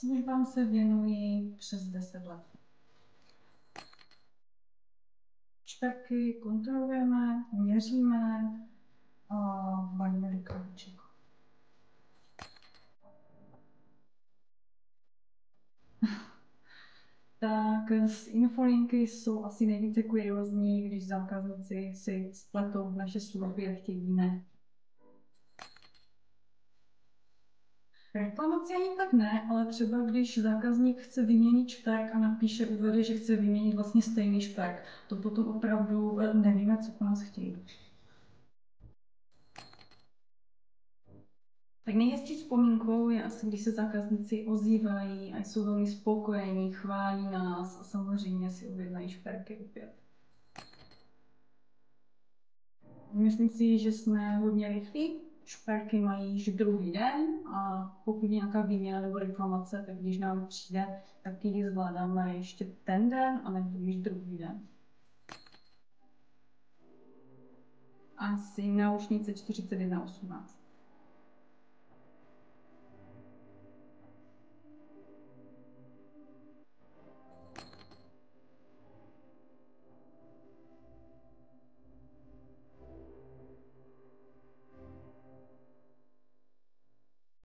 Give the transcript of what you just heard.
Službám se věnuji přes 10 let. Šperky kontrolujeme, měříme a balíme do krabiček. Tak z infolinky jsou asi nejvíce kuriózní, když zákazníci si spletou naše služby a chtějí jiné. Reklamaci ani tak ne, ale třeba když zákazník chce vyměnit šperk a napíše uvede, že chce vyměnit vlastně stejný šperk, to potom opravdu nevíme, co po nás chtějí. Tak nejhezčí vzpomínkou je asi, když se zákazníci ozývají a jsou velmi spokojení, chválí nás a samozřejmě si objednají šperky opět. Myslím si, že jsme hodně rychlí. Šperky mají již druhý den a pokud nějaká výměna nebo reklamace, tak když nám přijde, tak ji zvládáme ještě ten den a nebo již druhý den. Asi náušnice 4118.